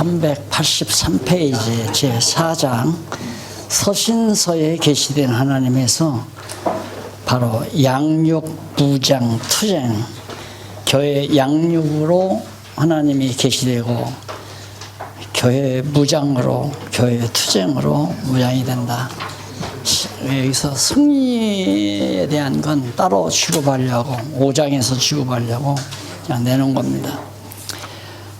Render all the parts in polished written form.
383페이지 제4장 서신서에 계시된 하나님에서 바로 양육, 부장, 투쟁, 교회 양육으로 하나님이 계시되고 교회 무장으로, 교회 투쟁으로 무장이 된다. 여기서 승리에 대한 건 따로 취급하려고 5장에서 취급하려고 그냥 내놓은 겁니다.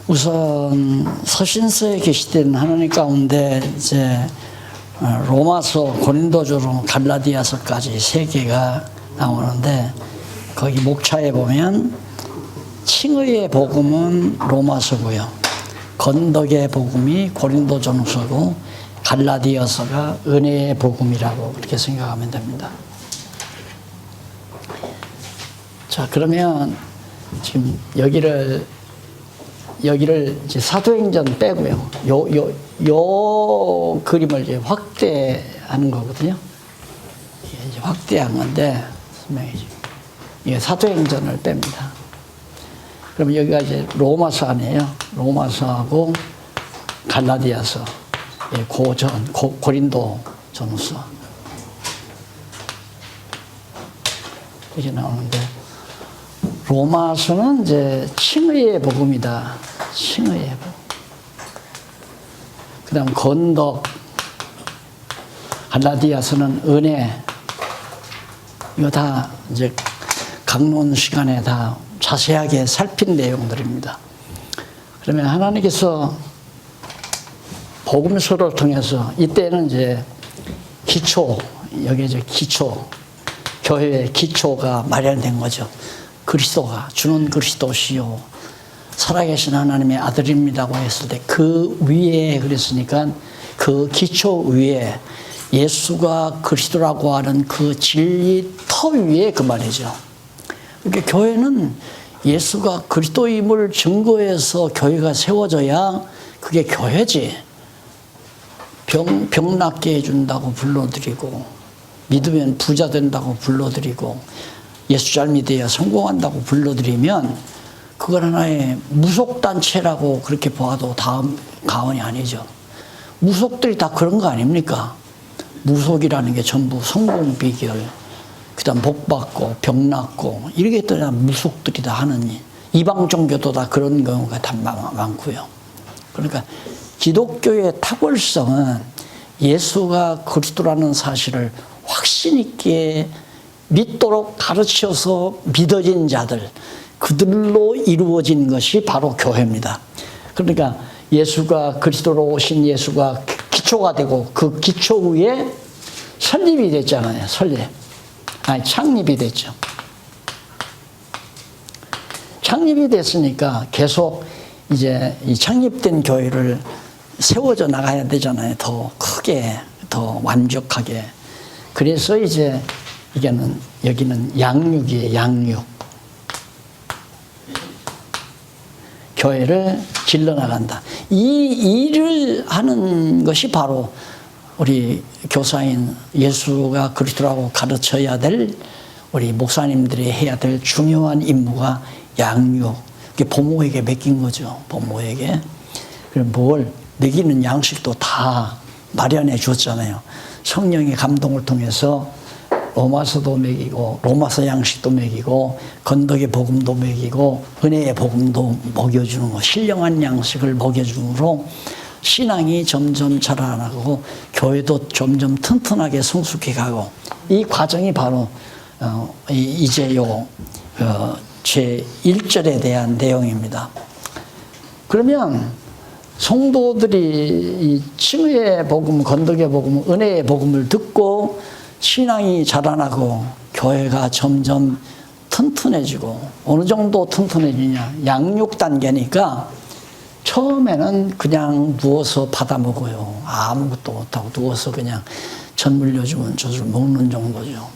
우선 서신서에 계시된 하나님 가운데 이제 로마서, 고린도전서, 갈라디아서까지 세 개가 나오는데 거기 목차에 보면 칭의의 복음은 로마서고요, 건덕의 복음이 고린도전서고 갈라디아서가 은혜의 복음이라고 그렇게 생각하면 됩니다. 자, 그러면 지금 여기를 이제 사도행전 빼고요, 요 그림을 이제 확대하는 거거든요. 이제 확대한 건데 이게 사도행전을 뺍니다. 그럼 여기가 이제 로마서 아니에요. 로마서하고 갈라디아서, 고린도전서 이렇게 나오는데, 로마서는 이제 칭의의 복음이다. 칭의의 복음. 그 다음 건덕, 갈라디아서는 은혜. 이거 다 이제 강론 시간에 다 자세하게 살핀 내용들입니다. 그러면 하나님께서 복음서를 통해서, 이때는 이제 기초, 여기 이제 기초, 교회의 기초가 마련된 거죠. 그리스도가, 주는 그리스도시요 살아계신 하나님의 아들입니다고 했을 때 그 위에, 그랬으니까 그 기초 위에 예수가 그리스도라고 하는 그 진리 터 위에 그 말이죠. 그러니까 교회는 예수가 그리스도임을 증거해서 교회가 세워져야 그게 교회지. 병 낫게 해준다고 불러드리고, 믿으면 부자 된다고 불러드리고, 예수 잘 믿어야 성공한다고 불러드리면 그건 하나의 무속단체라고 그렇게 봐도 과언이 아니죠. 무속들이 다 그런 거 아닙니까? 무속이라는 게 전부 성공 비결, 그 다음 복 받고 병 낫고 이렇게 다 무속들이 다 하는 일. 이방 종교도 다 그런 경우가 다 많고요. 그러니까 기독교의 탁월성은 예수가 그리스도라는 사실을 확신 있게 믿도록 가르쳐서 믿어진 자들, 그들로 이루어진 것이 바로 교회입니다. 그러니까 예수가, 그리스도로 오신 예수가 기초가 되고 그 기초 위에 설립이 됐잖아요. 창립이 됐죠. 창립이 됐으니까 계속 이제 이 창립된 교회를 세워져 나가야 되잖아요. 더 크게, 더 완벽하게. 그래서 이제 여기는 양육이에요. 양육. 교회를 길러나간다. 이 일을 하는 것이 바로 우리 교사인, 예수가 그리스도라고 가르쳐야 될 우리 목사님들이 해야 될 중요한 임무가 양육. 이게 부모에게 맡긴 거죠. 부모에게. 그럼 뭘 먹이는 양식도 다 마련해 줬잖아요. 성령의 감동을 통해서 로마서도 먹이고, 로마서 양식도 먹이고, 건덕의 복음도 먹이고, 은혜의 복음도 먹여주는 거, 신령한 양식을 먹여주므로 신앙이 점점 자라나고 교회도 점점 튼튼하게 성숙해 가고, 이 과정이 바로 이제 제 1절에 대한 내용입니다. 그러면 성도들이 이 칭의의 복음, 건덕의 복음, 은혜의 복음을 듣고 신앙이 자라나고 교회가 점점 튼튼해지고, 어느 정도 튼튼해지냐, 양육 단계니까 처음에는 그냥 누워서 받아 먹어요. 아무것도 못하고 누워서 그냥 전 물려주면 젖을 먹는 정도죠.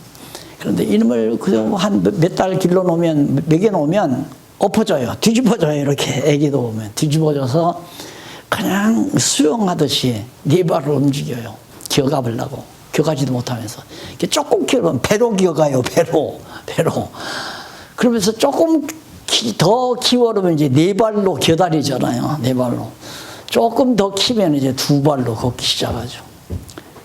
그런데 이놈을 한 몇 달 길러놓으면, 먹여놓으면 엎어져요. 뒤집어져요. 이렇게 애기도 보면 뒤집어져서 그냥 수영하듯이 네 발로 움직여요. 기어가보려고. 기어가지도 못하면서. 조금 기어가면 배로 기어가요. 배로. 그러면서 조금 더 기어오르면 이제 네 발로 기어다니잖아요. 네 발로. 조금 더 키면 이제 두 발로 걷기 시작하죠.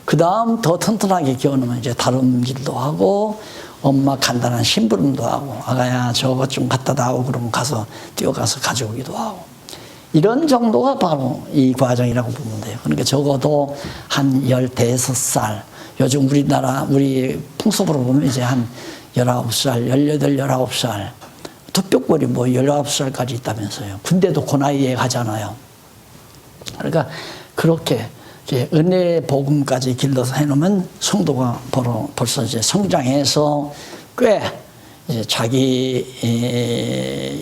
그 다음 더 튼튼하게 키워놓으면 이제 다름질도 하고, 엄마 간단한 심부름도 하고, 아가야 저것 좀 갖다 다오 그러면 가서 뛰어가서 가져오기도 하고, 이런 정도가 바로 이 과정이라고 보면 돼요. 그러니까 적어도 한 15살, 요즘 우리 풍습으로 보면 이제 한 19살, 18, 19살, 투표권이 뭐 19살까지 있다면서요. 군대도 그 나이에 가잖아요. 그러니까 그렇게 이제 은혜의 복음까지 길러서 해놓으면 성도가 벌써 이제 성장해서 꽤 이제 자기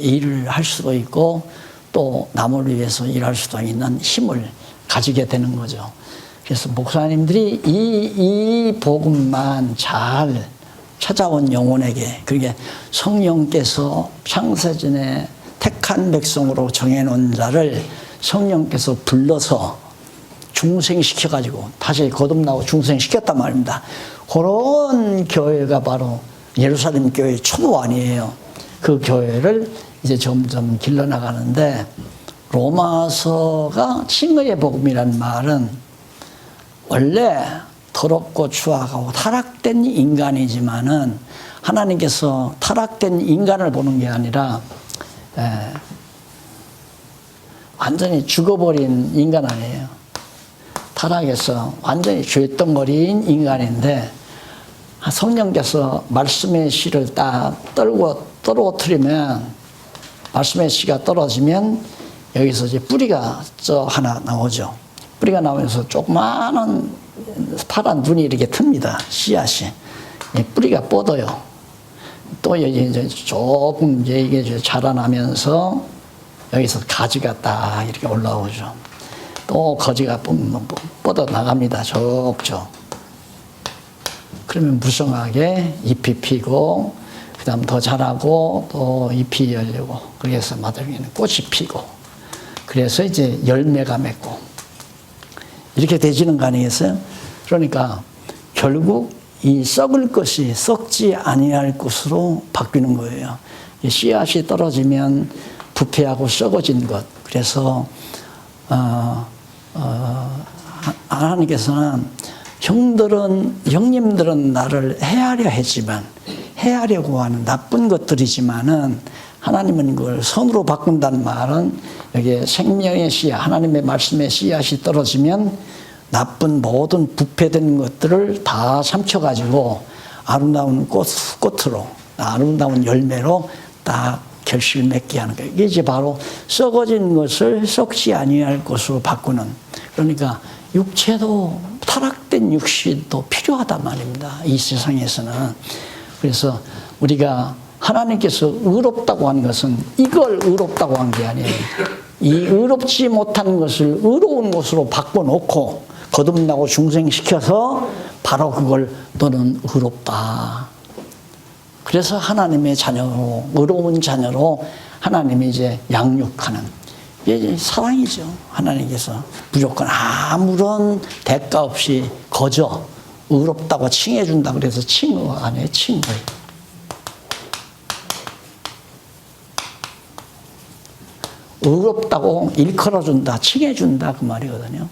일을 할 수도 있고 또 남을 위해서 일할 수도 있는 힘을 가지게 되는 거죠. 그래서 목사님들이 이 복음만 잘 찾아온 영혼에게, 그게 성령께서 창세전에 택한 백성으로 정해놓은 자를 성령께서 불러서 중생시켜가지고 다시 거듭나고 중생시켰단 말입니다. 그런 교회가 바로 예루살렘 교회 초보 아니에요. 그 교회를 이제 점점 길러나가는데, 로마서가 칭의의 복음이란 말은 원래 더럽고 추악하고 타락된 인간이지만은 하나님께서 타락된 인간을 보는 게 아니라 완전히 죽어버린 인간 아니에요. 타락해서 완전히 죄덩어리인 인간인데, 성령께서 말씀의 씨를 딱 떨어뜨리면, 말씀의 씨가 떨어지면 여기서 이제 뿌리가 하나 나오죠. 뿌리가 나오면서 조그마한 파란 눈이 이렇게 틉니다. 씨앗이. 뿌리가 뻗어요. 또 이제 조금 이게 자라나면서 여기서 가지가 딱 이렇게 올라오죠. 또 거지가 뻗어 나갑니다. 좁죠. 그러면 무성하게 잎이 피고, 그 다음 더 자라고, 또 잎이 열리고, 그래서 마당에는 꽃이 피고, 그래서 이제 열매가 맺고, 이렇게 되지는 거 아니겠어요? 그러니까 결국 이 썩을 것이 썩지 아니할 것으로 바뀌는 거예요. 씨앗이 떨어지면 부패하고 썩어진 것. 그래서 하나님께서는 형님들은 나를 해하려 했지만, 해하려고 하는 나쁜 것들이지만은 하나님은 그걸 선으로 바꾼다는 말은, 여기에 생명의 씨앗, 하나님의 말씀의 씨앗이 떨어지면 나쁜 모든 부패된 것들을 다 삼켜가지고 아름다운 꽃으로, 아름다운 열매로 딱 결실 맺게 하는 거예요. 이게 이제 바로 썩어진 것을 썩지 아니할 것으로 바꾸는. 그러니까 육체도, 타락된 육신도 필요하단 말입니다. 이 세상에서는. 그래서 우리가 하나님께서 의롭다고 하는 것은 이걸 의롭다고 한 게 아니에요. 이 의롭지 못한 것을 의로운 것으로 바꿔놓고 거듭나고 중생시켜서 바로 그걸 너는 의롭다. 그래서 하나님의 자녀로, 의로운 자녀로 하나님이 이제 양육하는, 이게 사랑이죠. 하나님께서 무조건 아무런 대가 없이 거저 의롭다고 칭해준다. 그래서 칭의 아니에요. 칭의. 의롭다고 일컬어준다, 칭해준다, 그 말이거든요.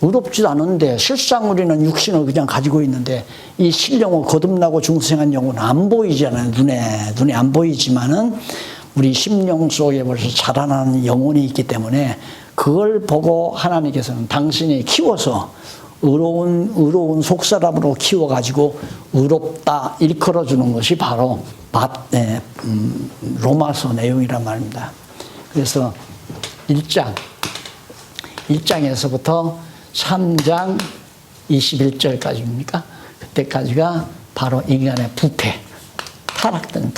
의롭지도 않은데, 실상 우리는 육신을 그냥 가지고 있는데, 이 신령을 거듭나고 중생한 영혼은 안 보이잖아요. 눈에 안 보이지만은 우리 심령 속에 벌써 자라나는 영혼이 있기 때문에, 그걸 보고 하나님께서는 당신이 키워서 의로운 속사람으로 키워가지고 의롭다 일컬어주는 것이 바로 로마서 내용이란 말입니다. 그래서 1장에서부터 3장 21절까지입니까? 그때까지가 바로 인간의 부패, 타락된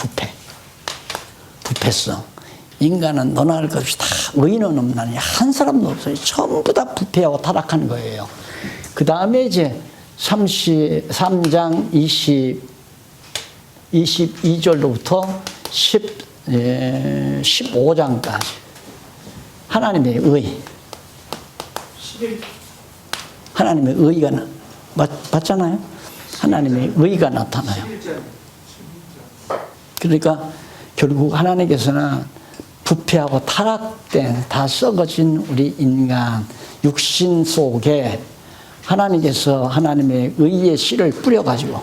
부패성. 인간은 너나 할 것 없이 다 의인은 없나니 한 사람도 없어요. 전부 다 부패하고 타락한 거예요. 그 다음에 이제 3장 22절로부터 15장까지 하나님의 의, 하나님의 의가 맞잖아요. 하나님의 의가 나타나요. 그러니까 결국 하나님께서는 부패하고 타락된 다 썩어진 우리 인간 육신 속에 하나님께서 하나님의 의의 씨를 뿌려가지고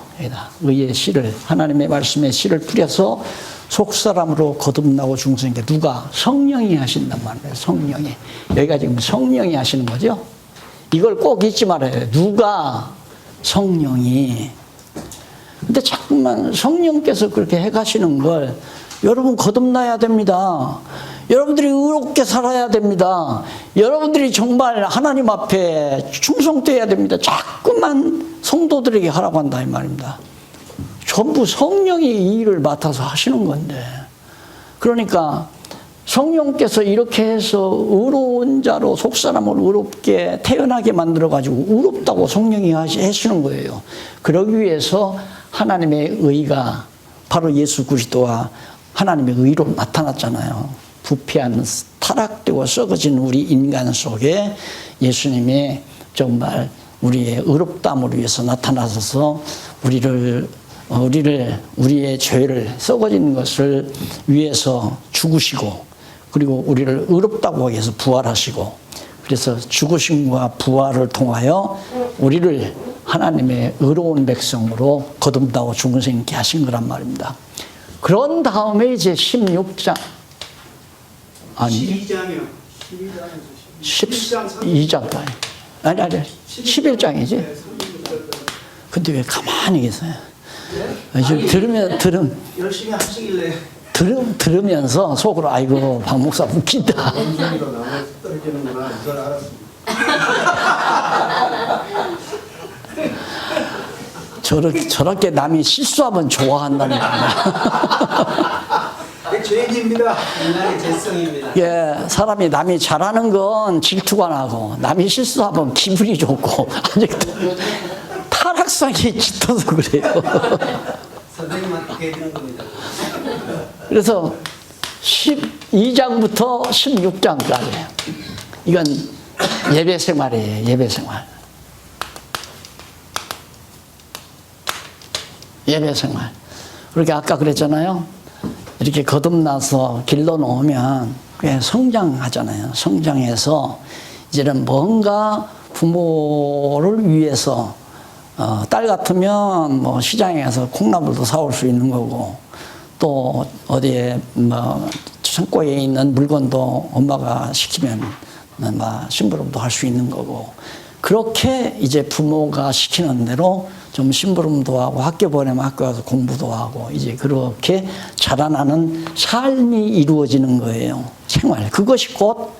의의 씨를 하나님의 말씀의 씨를 뿌려서 속사람으로 거듭나고 중생에게 누가? 성령이 하신단 말이에요. 성령이. 여기가 지금 성령이 하시는 거죠. 이걸 꼭 잊지 말아요. 누가? 성령이. 근데 자꾸만 성령께서 그렇게 해가시는 걸 여러분 거듭나야 됩니다. 여러분들이 의롭게 살아야 됩니다. 여러분들이 정말 하나님 앞에 충성돼야 됩니다. 자꾸만 성도들에게 하라고 한다 이 말입니다. 전부 성령이 이 일을 맡아서 하시는 건데, 그러니까 성령께서 이렇게 해서 의로운 자로 속사람을 의롭게 태어나게 만들어가지고 의롭다고 성령이 하시는 거예요. 그러기 위해서 하나님의 의가 바로 예수 그리스도와 하나님의 의로 나타났잖아요. 부패한 타락되고 썩어진 우리 인간 속에 예수님이 정말 우리의 의롭다함을 위해서 나타나셔서 우리의 죄를 썩어진 것을 위해서 죽으시고, 그리고 우리를 의롭다고 하기 위해서 부활하시고, 그래서 죽으심과 부활을 통하여 우리를 하나님의 의로운 백성으로 거듭나고 중생케 하신 거란 말입니다. 그런 다음에 이제 16장 12장이요. 12장까지 아니 11장이지. 근데 왜 가만히 계세요? 지금 열심히 하시길래 들으면서 속으로 아이고 박 목사 웃긴다. 음성이로 나무에서 떨어지는구나 이걸 알았습니다. 저렇게 남이 실수하면 좋아한다는 거야. 죄인입니다. 인간의 죄성입니다. 예, 사람이 남이 잘하는 건 질투가 나고 남이 실수하면 기분이 좋고 아직도 타락성이 짙어서 그래요. 선생님한테 해드는 겁니다. 그래서 12장부터 16장까지 이건 예배 생활이에요. 예배 생활. 예배 생활. 그렇게 아까 그랬잖아요. 이렇게 거듭나서 길러 놓으면 꽤 성장하잖아요. 성장해서 이제는 뭔가 부모를 위해서 딸 같으면 뭐 시장에 가서 콩나물도 사올 수 있는 거고, 또 어디에 뭐 창고에 있는 물건도 엄마가 시키면 막 심부름도 할 수 있는 거고, 그렇게 이제 부모가 시키는 대로 좀 심부름도 하고 학교 보내면 학교 가서 공부도 하고 이제 그렇게 자라나는 삶이 이루어지는 거예요. 생활. 그것이 곧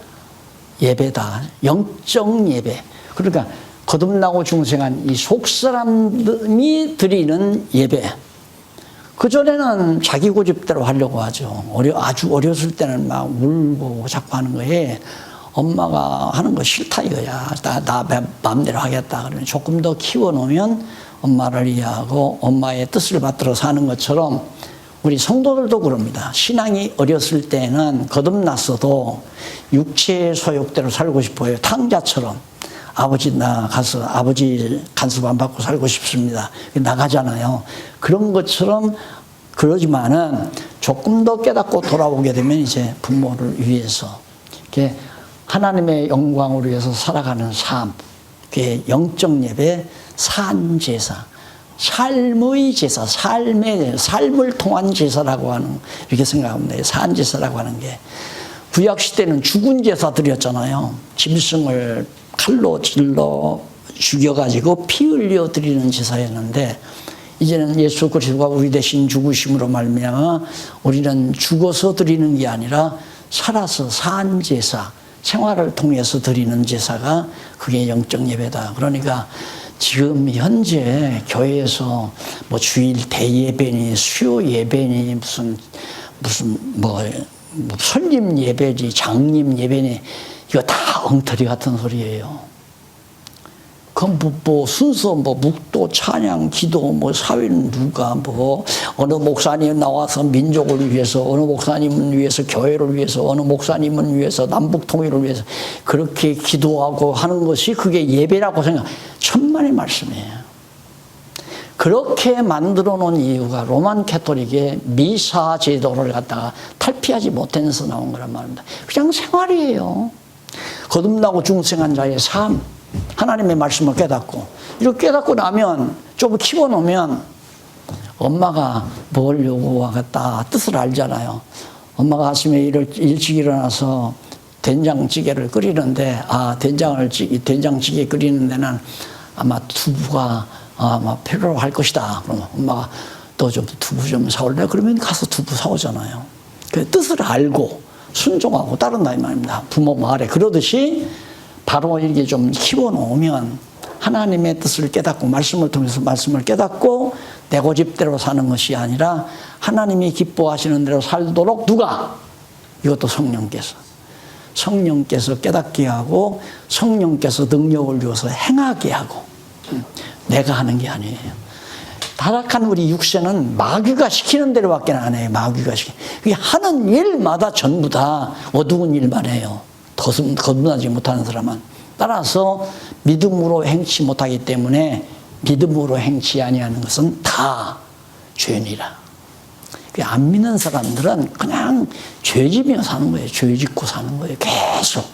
예배다. 영적 예배. 그러니까 거듭나고 중생한 이 속사람이 드리는 예배. 그전에는 자기 고집대로 하려고 하죠. 아주 어렸을 때는 막 울고 자꾸 하는 거에 엄마가 하는 거 싫다 이거야. 나 마음대로 하겠다. 그러면 조금 더 키워놓으면 엄마를 이해하고 엄마의 뜻을 받들어 사는 것처럼 우리 성도들도 그럽니다. 신앙이 어렸을 때는 거듭났어도 육체의 소욕대로 살고 싶어요. 탕자처럼. 아버지 나 가서 아버지 간섭 안 받고 살고 싶습니다. 나가잖아요. 그런 것처럼 그러지만은 조금 더 깨닫고 돌아오게 되면 이제 부모를 위해서 이렇게 하나님의 영광을 위해서 살아가는 삶, 그게 영적 예배, 산제사, 삶의 제사, 삶을 통한 제사라고 하는, 이렇게 생각하면 돼요. 산제사라고 하는 게. 구약시대는 죽은 제사들이었잖아요. 짐승을 칼로 찔러 죽여가지고 피 흘려 드리는 제사였는데, 이제는 예수 그리스도가 우리 대신 죽으심으로 말미암아 우리는 죽어서 드리는 게 아니라 살아서 산 제사, 생활을 통해서 드리는 제사가 그게 영적 예배다. 그러니까 지금 현재 교회에서 뭐 주일 대예배니 수요 예배니 무슨 뭐 설립 예배지 장립 예배니 이거 다 엉터리 같은 소리예요. 뭐 순서 뭐 묵도 찬양 기도 뭐 사회는 누가 뭐 어느 목사님 나와서 민족을 위해서, 어느 목사님은 위해서 교회를 위해서, 어느 목사님은 위해서 남북 통일을 위해서 그렇게 기도하고 하는 것이 그게 예배라고 생각. 천만의 말씀이에요. 그렇게 만들어 놓은 이유가 로만 캐토릭의 미사 제도를 갖다가 탈피하지 못해서 나온 거란 말입니다. 그냥 생활이에요. 거듭나고 중생한 자의 삶, 하나님의 말씀을 깨닫고, 이렇게 깨닫고 나면 좀 키워놓으면 엄마가 뭘 요구하겠다 뜻을 알잖아요. 엄마가 아침에 일찍 일어나서 된장찌개를 끓이는데, 된장찌개 끓이는 데는 아마 두부가 아마 필요할 것이다. 그러면 엄마가 너 좀 두부 좀 사올래? 그러면 가서 두부 사오잖아요. 그 뜻을 알고 순종하고 따른다 이 말입니다. 부모 말에. 그러듯이 바로 이렇게 좀 키워놓으면 하나님의 뜻을 깨닫고 말씀을 통해서 말씀을 깨닫고 내 고집대로 사는 것이 아니라 하나님이 기뻐하시는 대로 살도록 누가? 이것도 성령께서 깨닫게 하고 성령께서 능력을 주어서 행하게 하고, 내가 하는 게 아니에요. 타락한 우리 육체는 마귀가 시키는 대로밖에 안 해요. 마귀가 하는 일마다 전부 다 어두운 일만 해요. 거듭나지 못하는 사람은. 따라서 믿음으로 행치 못하기 때문에 믿음으로 행치 아니하는 것은 다 죄니라. 안 믿는 사람들은 그냥 죄지며 사는 거예요. 죄 짓고 사는 거예요. 계속.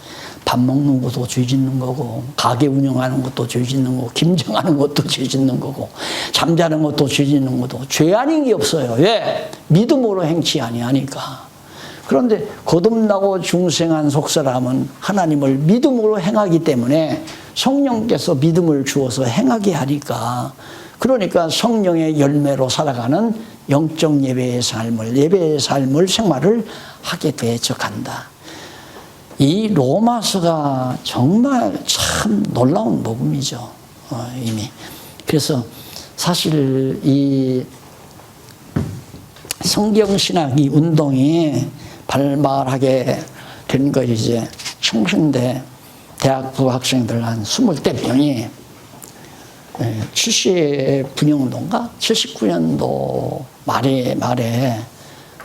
밥 먹는 것도 죄 짓는 거고, 가게 운영하는 것도 죄 짓는 거고, 김장하는 것도 죄 짓는 거고, 잠자는 것도 죄 짓는 것도 죄 아닌 게 없어요. 왜? 믿음으로 행치 아니하니까. 그런데 거듭나고 중생한 속사람은 하나님을 믿음으로 행하기 때문에 성령께서 믿음을 주어서 행하게 하니까, 그러니까 성령의 열매로 살아가는 영적 예배의 삶을 생활을 하게 되어간다. 이 로마서가 정말 참 놀라운 복음이죠. 이미. 그래서 사실 이 성경신학 이 운동이 발발하게 된 거 이제 청신대 대학부 학생들 한 20명이 79년도인가? 79년도 말에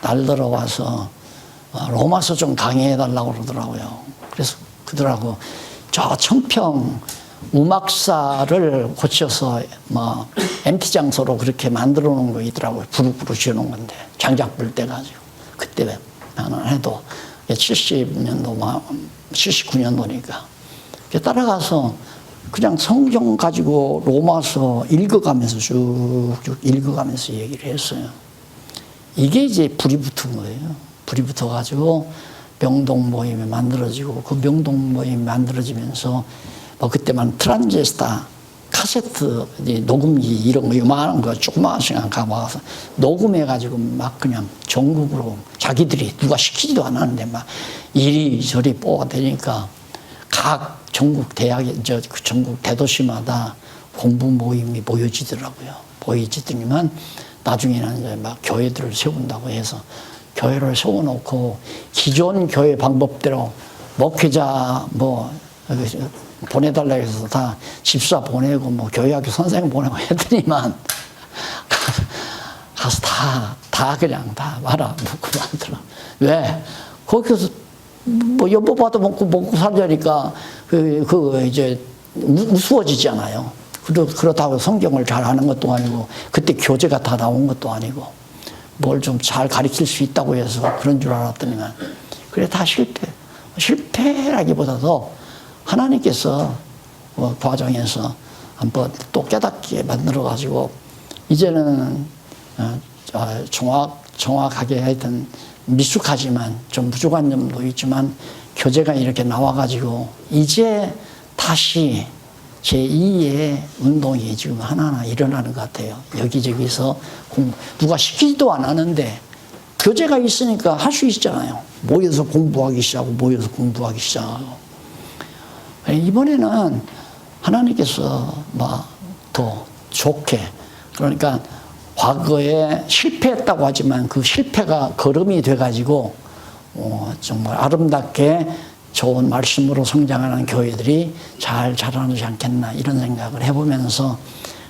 날 들어와서 로마서 좀 강의해달라고 그러더라고요. 그래서 그들하고 저 청평 우막사를 고쳐서 MT 장소로 그렇게 만들어 놓은 거 있더라고요. 부르부르 지어놓은 건데. 장작불 때 가지고. 그때 나는 해도 79년도니까. 따라가서 그냥 성경 가지고 로마서 읽어가면서 쭉쭉 읽어가면서 얘기를 했어요. 이게 이제 불이 붙은 거예요. 불이 붙어가지고 명동 모임이 만들어지고, 그 명동 모임이 만들어지면서 그때만 트란지스타 카세트 녹음기 이런 거 요만한 거 조그마한 시간 가봐서 녹음해가지고 막 그냥 전국으로 자기들이 누가 시키지도 않았는데 막 이리저리 뽑아대니까 각 전국 전국 대도시마다 공부 모임이 모여지더라고요. 모여지더니만 나중에는 이제 막 교회들을 세운다고 해서 교회를 세워놓고 기존 교회 방법대로 목회자 보내달라고 해서 다 집사 보내고 교회학교 선생님 보내고 했더니만 가서 다 그냥 다 말아먹고 만들어. 왜? 거기서 여보봐도 먹고 살자니까 이제 우스워지잖아요. 그렇다고 성경을 잘 아는 것도 아니고 그때 교재가 다 나온 것도 아니고 뭘 좀 잘 가르칠 수 있다고 해서 그런 줄 알았더니만 그래 다 실패라기보다도 하나님께서 과정에서 한번 또 깨닫게 만들어 가지고 이제는 정확하게 하여튼 미숙하지만 좀 부족한 점도 있지만 교재가 이렇게 나와 가지고 이제 다시 제2의 운동이 지금 하나하나 일어나는 것 같아요. 여기저기서 누가 시키지도 않았는데 교재가 있으니까 할 수 있잖아요. 모여서 공부하기 시작하고. 이번에는 하나님께서 더 좋게, 그러니까 과거에 실패했다고 하지만 그 실패가 걸음이 돼가지고 정말 아름답게 좋은 말씀으로 성장하는 교회들이 잘 자라나지 않겠나 이런 생각을 해보면서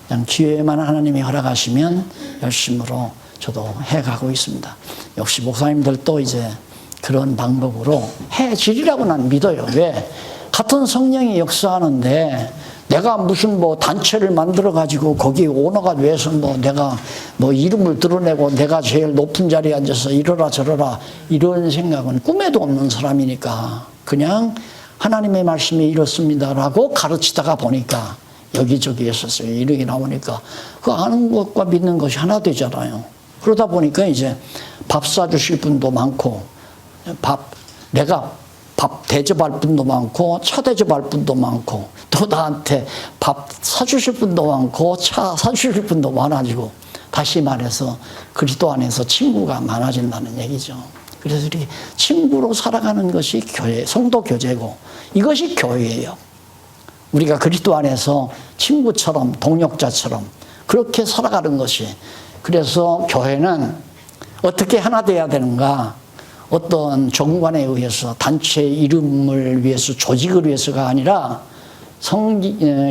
그냥 기회만 하나님이 허락하시면 열심으로 저도 해가고 있습니다. 역시 목사님들도 이제 그런 방법으로 해지리라고 난 믿어요. 왜? 같은 성령이 역사하는데 내가 무슨 뭐 단체를 만들어 가지고 거기 오너가 돼서 뭐 내가 뭐 이름을 드러내고 내가 제일 높은 자리에 앉아서 이러라 저러라 이런 생각은 꿈에도 없는 사람이니까 그냥 하나님의 말씀이 이렇습니다라고 가르치다가 보니까 여기저기 했었어요. 이렇게 나오니까 그 아는 것과 믿는 것이 하나 되잖아요. 그러다 보니까 이제 밥 사주실 분도 많고 내가 밥 대접할 분도 많고 차 대접할 분도 많고 또 나한테 밥 사주실 분도 많고 차 사주실 분도 많아지고 다시 말해서 그리스도 안에서 친구가 많아진다는 얘기죠. 그래서 이렇게 친구로 살아가는 것이 교회, 성도 교제고 이것이 교회예요. 우리가 그리스도 안에서 친구처럼 동역자처럼 그렇게 살아가는 것이 그래서 교회는 어떻게 하나 돼야 되는가? 어떤 정관에 의해서 단체 이름을 위해서 조직을 위해서가 아니라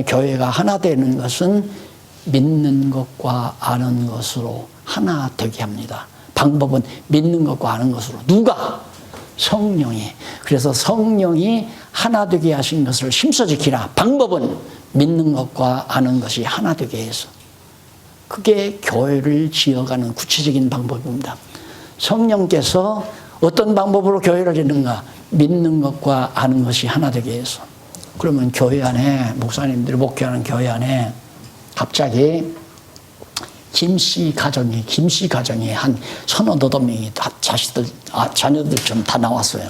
교회가 하나 되는 것은 믿는 것과 아는 것으로 하나 되게 합니다. 방법은 믿는 것과 아는 것으로. 누가? 성령이. 그래서 성령이 하나 되게 하신 것을 힘써 지키라. 방법은 믿는 것과 아는 것이 하나 되게 해서. 그게 교회를 지어가는 구체적인 방법입니다. 성령께서 어떤 방법으로 교회를 짓는가? 믿는 것과 아는 것이 하나 되게 해서. 그러면 교회 안에, 목사님들이 목회하는 교회 안에 갑자기 김씨 가정이 한 1,800명이 다 자녀들처럼 다 나왔어요.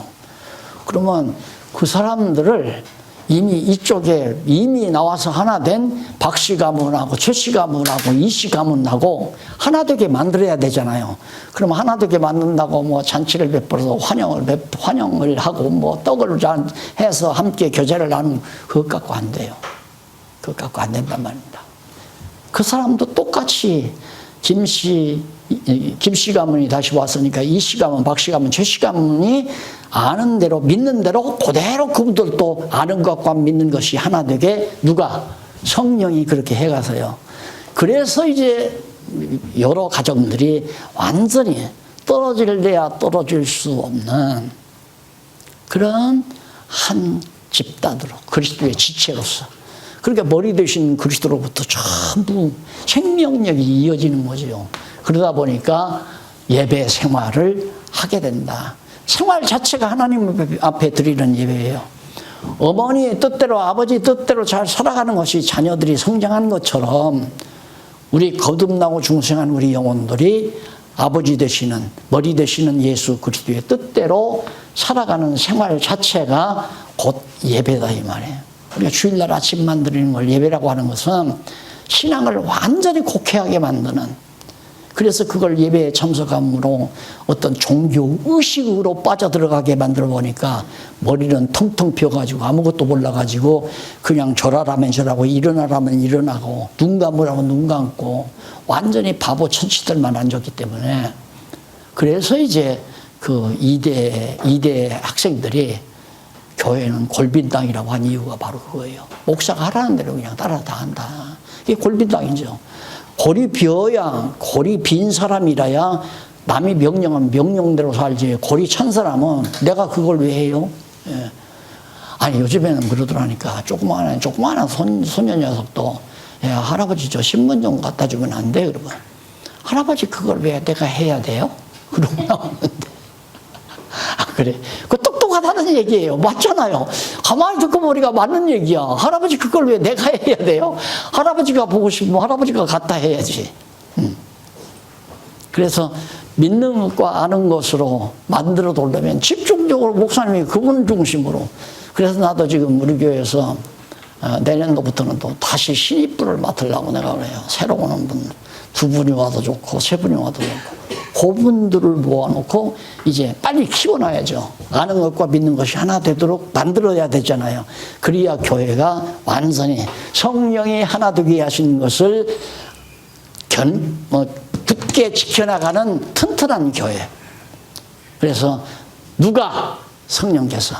그러면 그 사람들을 이미 이쪽에 이미 나와서 하나 된 박씨 가문하고 최씨 가문하고 이씨 가문하고 하나 되게 만들어야 되잖아요. 그럼 하나 되게 만든다고 뭐 잔치를 베풀어서 환영을 하고 뭐 떡을 해서 함께 교제를 나누는 그것 갖고 안 돼요. 그것 갖고 안 된단 말입니다. 그 사람도 똑같이 김씨 가문이 다시 왔으니까 이씨 가문, 박씨 가문, 최씨 가문이 아는 대로 믿는 대로 그대로 그분들도 아는 것과 믿는 것이 하나 되게 누가? 성령이 그렇게 해가서요. 그래서 이제 여러 가정들이 완전히 떨어질래야 떨어질 수 없는 그런 한 집단으로 그리스도의 지체로서 그러니까 머리 대신 그리스도로부터 전부 생명력이 이어지는 거죠. 그러다 보니까 예배 생활을 하게 된다. 생활 자체가 하나님 앞에 드리는 예배예요. 어머니의 뜻대로 아버지 뜻대로 잘 살아가는 것이 자녀들이 성장하는 것처럼 우리 거듭나고 중생한 우리 영혼들이 아버지 되시는 머리 되시는 예수 그리스도의 뜻대로 살아가는 생활 자체가 곧 예배다 이 말이에요. 우리가 주일날 아침만 드리는 걸 예배라고 하는 것은 신앙을 완전히 곡해하게 만드는 그래서 그걸 예배에 참석함으로 어떤 종교 의식으로 빠져들어가게 만들어 보니까 머리는 텅텅 비어가지고 아무것도 몰라가지고 그냥 절하라면 절하고 일어나라면 일어나고 눈 감으라면 눈 감고 완전히 바보 천치들만 앉았기 때문에 그래서 이제 그 이대 학생들이 교회는 골빈당이라고 한 이유가 바로 그거예요. 목사가 하라는 대로 그냥 따라 다 한다. 이게 골빈당이죠. 골이 비어야 골이 빈 사람이라야 남이 명령하면 명령대로 살지 골이 찬 사람은 내가 그걸 왜 해요? 예. 아니 요즘에는 그러더라니까 조그마한 소년 녀석도 야 할아버지 저 신문 좀 갖다 주면 안 돼? 그러면 할아버지 그걸 왜 내가 해야 돼요? 그러고 나오는데 아 그래 그 똑똑하다는 얘기예요. 맞잖아요. 가만히 듣고 보니까 맞는 얘기야. 할아버지 그걸 왜 내가 해야 돼요? 할아버지가 보고 싶으면 할아버지가 갖다 해야지. 그래서 믿는 것과 아는 것으로 만들어 놓으려면 집중적으로 목사님이 그분 중심으로 그래서 나도 지금 우리 교회에서 내년도부터는 또 다시 신입부를 맡으려고 내가 그래요. 새로 오는 분 2분이 와도 좋고 3분이 와도 좋고 그분들을 모아놓고 이제 빨리 키워놔야죠. 아는 것과 믿는 것이 하나 되도록 만들어야 되잖아요. 그래야 교회가 완전히 성령이 하나 되게 하신 것을 굳게 지켜나가는 튼튼한 교회. 그래서 누가? 성령께서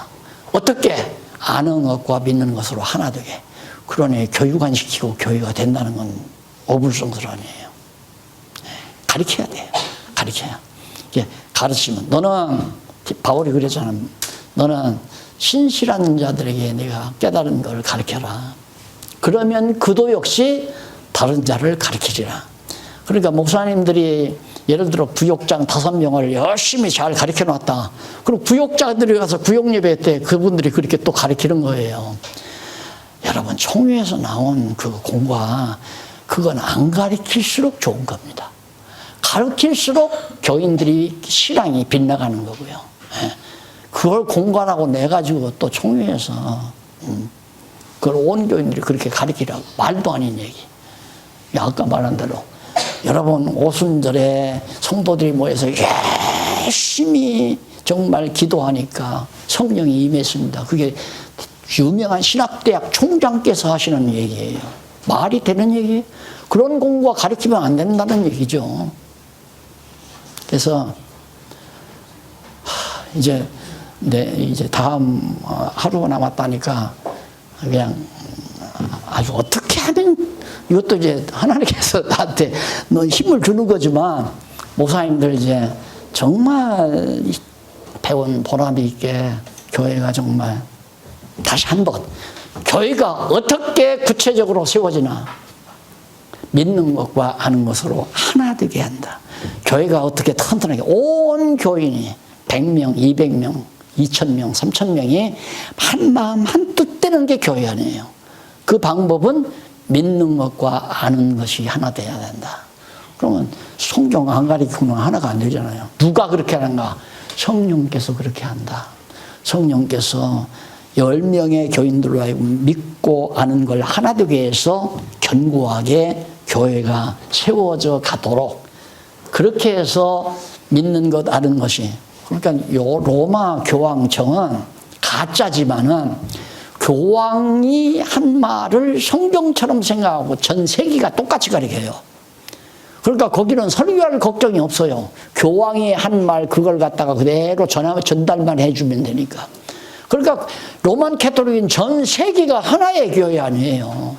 어떻게? 아는 것과 믿는 것으로 하나 되게. 그러니 교육안시키고 교회가 된다는 건 어불성설아니에요. 가르쳐야 돼요. 가르쳐야. 가르치면 너는 바울이 그랬잖아. 너는 신실한 자들에게 내가 깨달은 걸 가르쳐라. 그러면 그도 역시 다른 자를 가르치리라. 그러니까 목사님들이 예를 들어 구역장 5명을 열심히 잘 가르쳐 놨다. 그럼 구역자들이 가서 구역예배 때 그분들이 그렇게 또 가르치는 거예요. 여러분, 총회에서 나온 그 공과 그건 안 가르칠수록 좋은 겁니다. 가르칠수록 교인들이 신앙이 빗나가는 거고요. 예. 그걸 공부하라고 내가지고 또 총회에서 그걸 온 교인들이 그렇게 가르치라고 말도 아닌 얘기. 아까 말한 대로 여러분 오순절에 성도들이 모여서 열심히 정말 기도하니까 성령이 임했습니다. 그게 유명한 신학대학 총장께서 하시는 얘기예요. 말이 되는 얘기예요? 그런 공부가 가르치면 안 된다는 얘기죠. 그래서 이제 다음 하루가 남았다니까 그냥 아주 어떻게 하면 이것도 이제 하나님께서 나한테 너 힘을 주는 거지만 목사님들 이제 정말 배운 보람이 있게 교회가 정말 다시 한번 교회가 어떻게 구체적으로 세워지나 믿는 것과 아는 것으로 하나 되게 한다. 교회가 어떻게 튼튼하게 온 교인이 100명, 200명, 2000명, 3000명이 한마음 한뜻 되는 게 교회 아니에요. 그 방법은 믿는 것과 아는 것이 하나 돼야 된다. 그러면 성경 안 가르치고는 하나가 안 되잖아요. 누가 그렇게 하는가? 성령께서 그렇게 한다. 성령께서 10명의 교인들로 하여금 믿고 아는 걸 하나 되게 해서 견고하게 교회가 세워져 가도록 그렇게 해서 믿는 것 아는 것이, 그러니까 요 로마 교황청은 가짜지만은 교황이 한 말을 성경처럼 생각하고 전 세계가 똑같이 가르쳐요. 그러니까 거기는 설교할 걱정이 없어요. 교황이 한 말 그걸 갖다가 그대로 전달만 해주면 되니까. 그러니까 로만 캐톨릭은 전 세계가 하나의 교회 아니에요.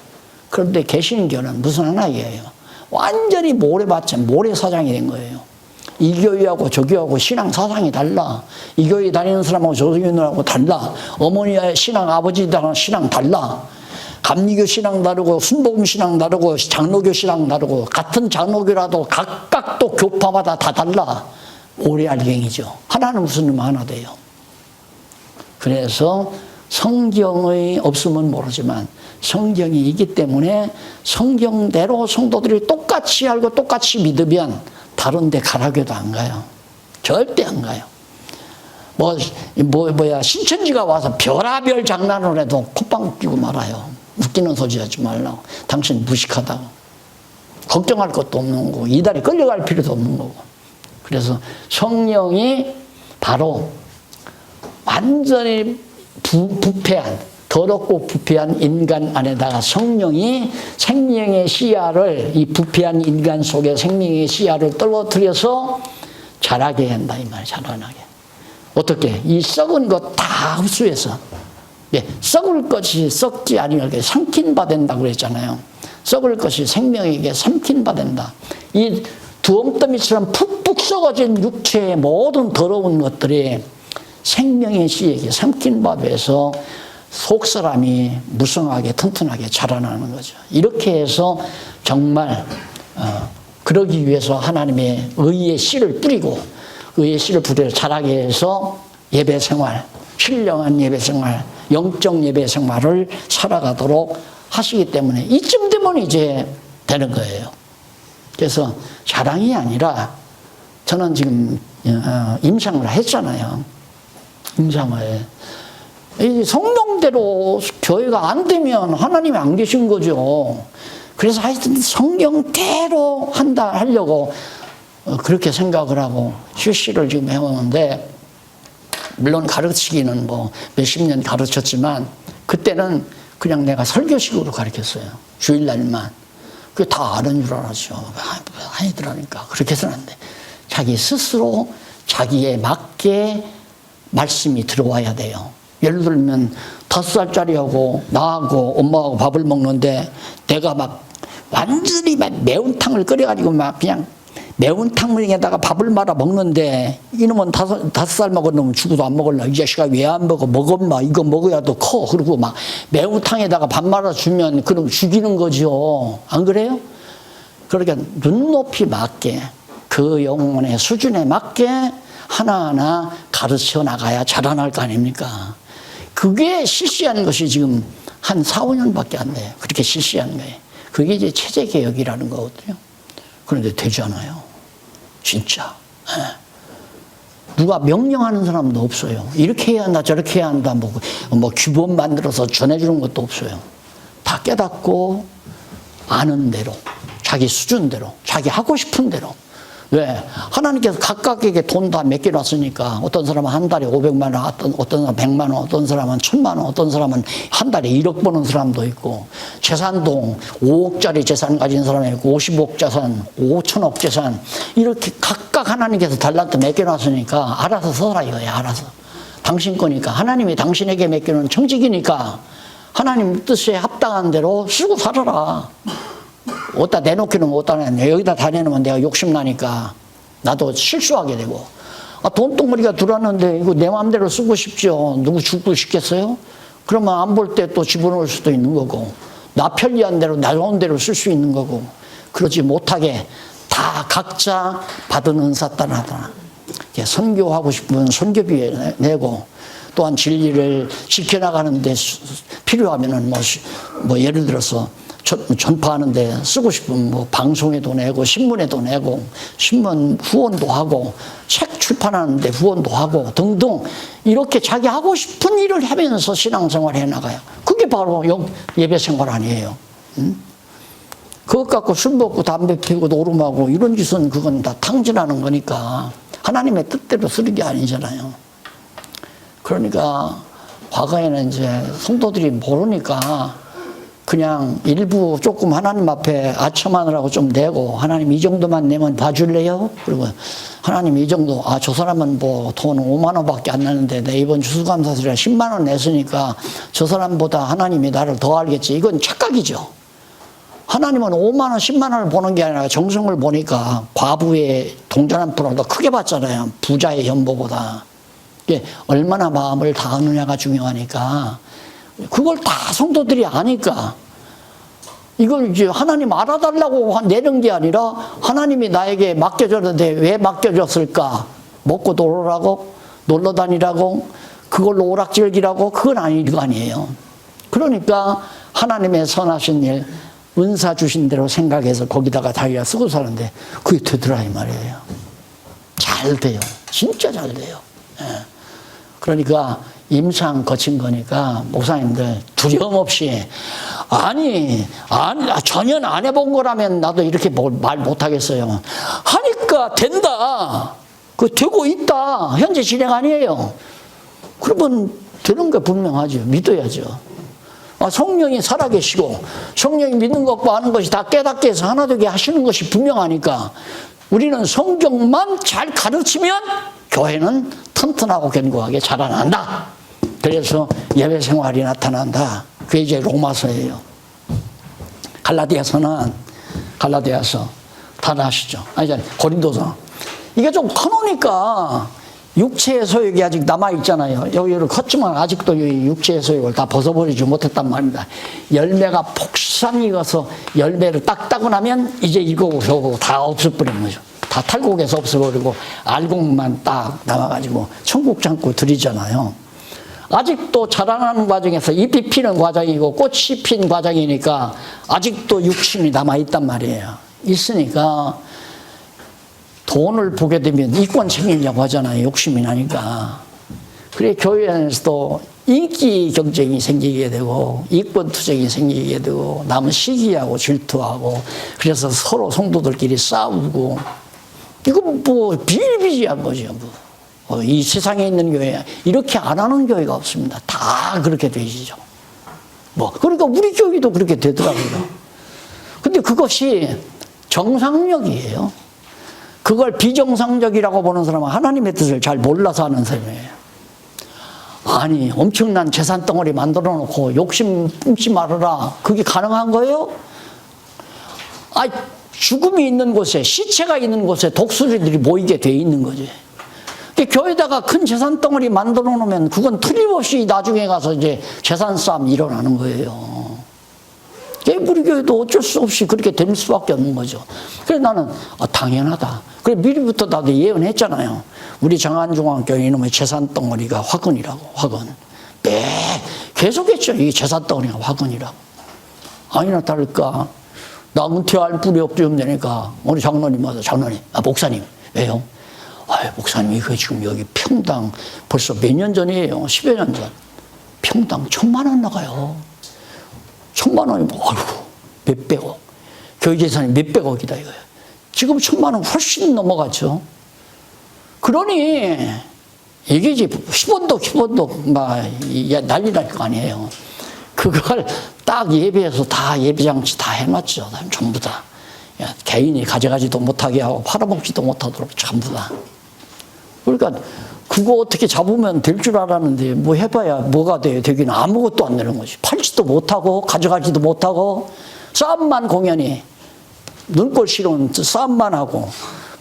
그런데 개신교는 무슨 하나예요? 완전히 모래사장이 된 거예요. 이 교회하고 저 교회하고 신앙 사상이 달라. 이 교회 다니는 사람하고 저 교회하고 달라. 어머니의 신앙, 아버지랑 신앙 달라. 감리교 신앙 다르고 순복음 신앙 다르고 장로교 신앙 다르고 같은 장로교라도 각각 또 교파마다 다 달라. 모래알갱이죠. 하나는 무슨 놈 하나 돼요. 그래서 성경이 없으면 모르지만 성경이 있기 때문에 성경대로 성도들이 똑같이 알고 똑같이 믿으면 다른 데 가라교도 안 가요. 절대 안 가요. 신천지가 와서 별하별 장난을 해도 콧방 끼고 말아요. 웃기는 소리 하지 말라고. 당신 무식하다고. 걱정할 것도 없는 거고 이달에 끌려갈 필요도 없는 거고. 그래서 성령이 바로 완전히 부패한, 더럽고 부패한 인간 안에다가 성령이 생명의 씨앗을, 이 부패한 인간 속에 생명의 씨앗을 떨어뜨려서 자라게 한다 이 말이에요. 자라나게. 어떻게? 이 썩은 것 다 흡수해서, 썩을 것이 썩지 아니하게 삼킨 바 된다고 그랬잖아요. 썩을 것이 생명에게 삼킨 바 된다. 이 두엄더미처럼 푹푹 썩어진 육체의 모든 더러운 것들이 생명의 씨에게 삼킨 바 돼서 속사람이 무성하게 튼튼하게 자라나는 거죠. 이렇게 해서 정말 그러기 위해서 하나님의 의의 씨를 뿌리고 의의 씨를 뿌려 자라게 해서 예배 생활, 신령한 예배 생활, 영적 예배 생활을 살아가도록 하시기 때문에 이쯤 되면 이제 되는 거예요. 그래서 자랑이 아니라 저는 지금 임상을 했잖아요. 임상을. 이 성령대로 교회가 안 되면 하나님이 안 계신 거죠. 그래서 하여튼 성경대로 하려고 그렇게 생각을 하고 실시를 지금 해오는데, 물론 가르치기는 몇십 년 가르쳤지만 그때는 그냥 내가 설교식으로 가르쳤어요. 주일날만. 그게 다 아는 줄 알았죠. 아니더라니까. 그렇게 해서는 안 돼. 자기 스스로 자기에 맞게 말씀이 들어와야 돼요. 예를 들면 5살짜리하고 나하고 엄마하고 밥을 먹는데 내가 막 완전히 매운탕을 끓여가지고 막 그냥 매운탕물에다가 밥을 말아 먹는데 이놈은 다섯 살 먹은 놈은 죽어도 안 먹을라. 이 자식아 왜 안 먹어? 먹어봐. 이거 먹어야 더 커. 그리고 막 매운탕에다가 밥 말아 주면 그럼 죽이는 거죠. 안 그래요? 그러니까 눈높이 맞게 그 영혼의 수준에 맞게 하나하나 가르쳐 나가야 자라날 거 아닙니까? 그게 실시하는 것이 지금 한 4, 5년밖에 안 돼요. 그렇게 실시하는 거예요. 그게 이제 체제개혁이라는 거거든요. 그런데 되지 않아요. 진짜. 누가 명령하는 사람도 없어요. 이렇게 해야 한다, 저렇게 해야 한다, 뭐 규범 만들어서 전해주는 것도 없어요. 다 깨닫고 아는 대로, 자기 수준대로, 자기 하고 싶은 대로. 왜? 하나님께서 각각에게 돈 다 맡겨놨으니까 어떤 사람은 한 달에 500만 원, 어떤 사람은 100만 원, 어떤 사람은 1000만 원, 어떤 사람은 한 달에 1억 버는 사람도 있고 재산도 5억짜리 재산 가진 사람이 있고 50억 재산, 5천억 재산 이렇게 각각 하나님께서 달란트 맡겨놨으니까 알아서 써라 이거예요. 알아서. 당신 거니까 하나님이 당신에게 맡겨놓은 청직이니까 하나님 뜻에 합당한 대로 쓰고 살아라. 어디다 내놓기는 어디다 내놓냐. 여기다 다 내놓으면 내가 욕심나니까 나도 실수하게 되고 돈덩어리가 들어왔는데 이거 내 마음대로 쓰고 싶죠. 누구 죽고 싶겠어요? 그러면 안 볼 때 또 집어넣을 수도 있는 거고 나 편리한 대로 나 좋은 대로 쓸 수 있는 거고 그러지 못하게 다 각자 받은 은사 따라다 선교하고 싶으면 선교비에 내고 또한 진리를 지켜나가는데 필요하면은 뭐 예를 들어서 전파하는데 쓰고 싶으면 뭐 방송에도 내고 신문에도 내고 신문 후원도 하고 책 출판하는데 후원도 하고 등등 이렇게 자기 하고 싶은 일을 하면서 신앙생활 해나가요. 그게 바로 예배생활 아니에요. 응? 그것 갖고 술 먹고 담배 피우고 노름하고 이런 짓은 그건 다 탕진하는 거니까 하나님의 뜻대로 쓰는 게 아니잖아요. 그러니까 과거에는 이제 성도들이 모르니까 그냥 일부 조금 하나님 앞에 아첨하느라고 좀 내고 하나님 이 정도만 내면 봐줄래요? 그리고 하나님 이 정도 저 사람은 뭐 돈 5만 원밖에 안 내는데 내 이번 추수감사절에 10만 원 냈으니까 저 사람보다 하나님이 나를 더 알겠지. 이건 착각이죠. 하나님은 5만 원 10만 원을 보는 게 아니라 정성을 보니까 과부의 동전 한 푼을 더 크게 받잖아요. 부자의 연보보다. 이게 얼마나 마음을 다하느냐가 중요하니까 그걸 다 성도들이 아니까 이걸 이제 하나님 알아달라고 내는 게 아니라 하나님이 나에게 맡겨줬는데 왜 맡겨줬을까? 먹고 놀으라고? 놀러 다니라고? 그걸로 오락질기라고? 그건 아닐 거 아니에요. 그러니까 하나님의 선하신 일, 은사 주신 대로 생각해서 거기다가 자기가 쓰고 사는데 그게 되더라 이 말이에요. 잘 돼요. 진짜 잘 돼요. 그러니까 임상 거친 거니까 목사님들 두려움 없이 아니 전혀 안 해본 거라면 나도 이렇게 말 못하겠어요. 하니까 된다. 그 되고 있다. 현재 진행 아니에요. 그러면 되는 게 분명하죠. 믿어야죠. 성령이 살아계시고 성령이 믿는 것과 아는 것이 다 깨닫게 해서 하나 되게 하시는 것이 분명하니까 우리는 성경만 잘 가르치면 교회는 튼튼하고 견고하게 자라난다. 그래서 예배 생활이 나타난다. 그게 이제 로마서예요. 갈라디아서 다 아시죠? 고린도서. 이게 좀 커놓으니까 육체의 소욕이 아직 남아있잖아요. 여기를 컸지만 아직도 육체의 소욕을 다 벗어버리지 못했단 말입니다. 열매가 폭삭 익어서 열매를 딱 따고 나면 이제 이거고 저거고 다 없어버리는 거죠. 다 탈곡해서 없어버리고 알곡만 딱 남아가지고 천국 창고 들이잖아요. 아직도 자라나는 과정에서 잎이 피는 과정이고 꽃이 핀 과정이니까 아직도 육신이 남아있단 말이에요. 있으니까 돈을 보게 되면 이권 챙기려고 하잖아요. 욕심이 나니까. 그래 교회 안에서도 인기 경쟁이 생기게 되고 이권 투쟁이 생기게 되고 남은 시기하고 질투하고 그래서 서로 성도들끼리 싸우고 이건 뭐 비일비재한 거죠. 이 세상에 있는 교회 이렇게 안 하는 교회가 없습니다. 다 그렇게 되시죠. 그러니까 우리 교회도 그렇게 되더라고요. 근데 그것이 정상적이에요. 그걸 비정상적이라고 보는 사람은 하나님의 뜻을 잘 몰라서 하는 사람이에요. 아니 엄청난 재산 덩어리 만들어 놓고 욕심 품지 말아라. 그게 가능한 거예요? 죽음이 있는 곳에, 시체가 있는 곳에 독수리들이 모이게 돼 있는 거지. 교회다가 큰 재산 덩어리 만들어 놓으면 그건 틀림없이 나중에 가서 이제 재산 싸움이 일어나는 거예요. 우리 교회도 어쩔 수 없이 그렇게 될 수밖에 없는 거죠. 그래서 나는 당연하다. 그래 미리부터 나도 예언했잖아요. 우리 장안중앙교회 이놈의 재산 덩어리가 화근이라고. 화근. 계속했죠. 이 재산 덩어리가 화근이라고. 아니나 다를까 나 은퇴할 뿌리 없으니까 우리 장로님마다 장로님, 목사님 왜요? 목사님 이거 지금 여기 평당 벌써 몇 년 전이에요. 10여 년 전. 평당 1,000만 원 나가요. 1,000만 원이면 아이고 몇백억. 교회 재산이 몇백억이다 이거예요. 지금 1,000만 원 훨씬 넘어갔죠. 그러니 이게 이제 10원도 막 난리 날 거 아니에요. 그걸 딱 예배해서 다 예배장치 다 해놨죠. 전부 다. 개인이 가져가지도 못하게 하고 팔아먹지도 못하도록 전부 다. 그러니까 그거 어떻게 잡으면 될 줄 알았는데 뭐 해봐야 뭐가 돼요. 되기는 아무것도 안 되는 거지. 팔지도 못하고 가져가지도 못하고 싸움만 공연히 눈꼴 싫은 싸움만 하고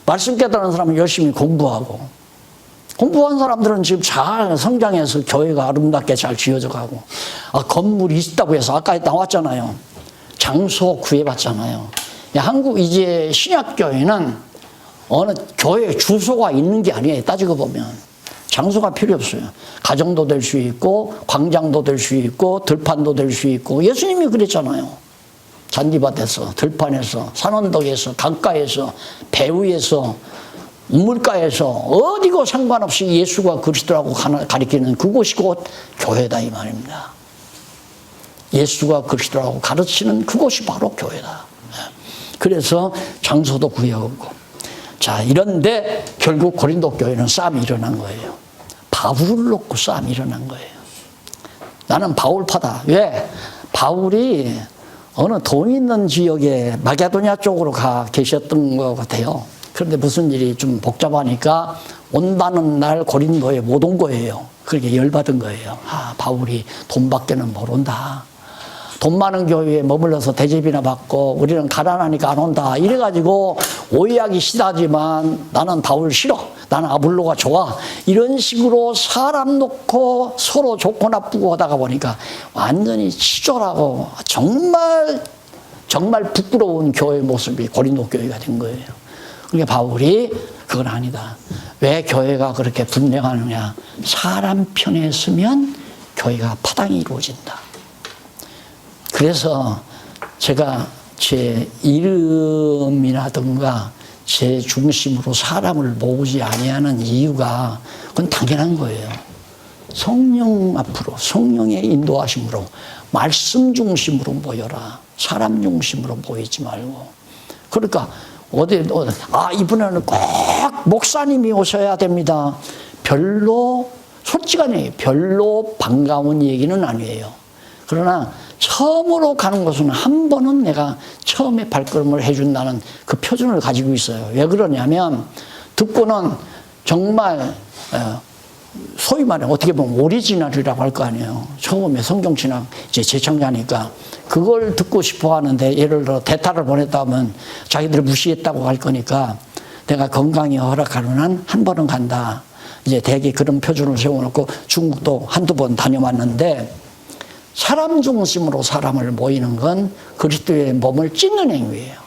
말씀 깨달은 사람은 열심히 공부하고 공부한 사람들은 지금 잘 성장해서 교회가 아름답게 잘 지어져 가고 건물이 있다고 해서 아까 나왔잖아요. 장소 구해봤잖아요. 한국 이제 신약교회는 어느 교회 주소가 있는 게 아니에요. 따지고 보면 장소가 필요 없어요. 가정도 될 수 있고 광장도 될 수 있고 들판도 될 수 있고 예수님이 그랬잖아요. 잔디밭에서 들판에서 산언덕에서 강가에서 배 위에서 우물가에서 어디고 상관없이 예수가 그리스도라고 가리키는 그곳이 곧 교회다 이 말입니다. 예수가 그리스도라고 가르치는 그곳이 바로 교회다. 그래서 장소도 구해오고 자 이런데 결국 고린도 교회는 싸움이 일어난 거예요. 바울을 놓고 싸움이 일어난 거예요. 나는 바울파다. 왜? 바울이 어느 돈 있는 지역에 마게도냐 쪽으로 가 계셨던 것 같아요. 그런데 무슨 일이 좀 복잡하니까 온다는 날 고린도에 못 온 거예요. 그렇게 열받은 거예요. 바울이 돈밖에는 못 온다. 돈 많은 교회에 머물러서 대접이나 받고 우리는 가난하니까 안 온다. 이래가지고 오해하기 싫다지만 나는 바울 싫어. 나는 아볼로가 좋아. 이런 식으로 사람 놓고 서로 좋고 나쁘고 하다가 보니까 완전히 치졸하고 정말 부끄러운 교회 모습이 고린도 교회가 된 거예요. 그러니까 바울이 그건 아니다. 왜 교회가 그렇게 분명하느냐. 사람 편에 서면 교회가 파당이 이루어진다. 그래서 제가 제 이름이라든가 제 중심으로 사람을 모으지 아니하는 이유가 그건 당연한 거예요. 성령 앞으로 성령의 인도하심으로 말씀 중심으로 모여라. 사람 중심으로 모이지 말고. 그러니까 이번에는 꼭 목사님이 오셔야 됩니다. 별로 솔직하네. 별로 반가운 얘기는 아니에요. 그러나 처음으로 가는 곳은 한 번은 내가 처음에 발걸음을 해준다는 그 표준을 가지고 있어요. 왜 그러냐면 듣고는 정말 소위 말해 어떻게 보면 오리지널이라고 할 거 아니에요. 처음에 성경신학 이제 재청자니까 그걸 듣고 싶어 하는데 예를 들어 대타를 보냈다 하면 자기들을 무시했다고 할 거니까 내가 건강이 허락하는 한 번은 간다. 이제 대개 그런 표준을 세워놓고 중국도 한두 번 다녀왔는데 사람 중심으로 사람을 모이는 건 그리스도의 몸을 찢는 행위예요.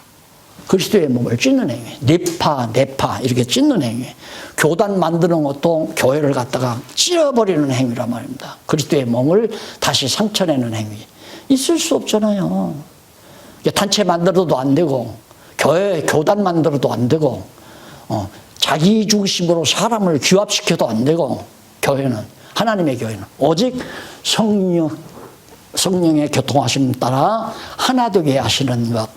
그리스도의 몸을 찢는 행위. 네파 이렇게 찢는 행위. 교단 만드는 것도 교회를 갖다가 찢어버리는 행위란 말입니다. 그리스도의 몸을 다시 상처내는 행위. 있을 수 없잖아요. 단체 만들어도 안 되고 교단 만들어도 안 되고 자기 중심으로 사람을 규합시켜도 안 되고 교회는 하나님의 교회는 오직 성령의 교통하심 따라 하나 되게 하시는 것.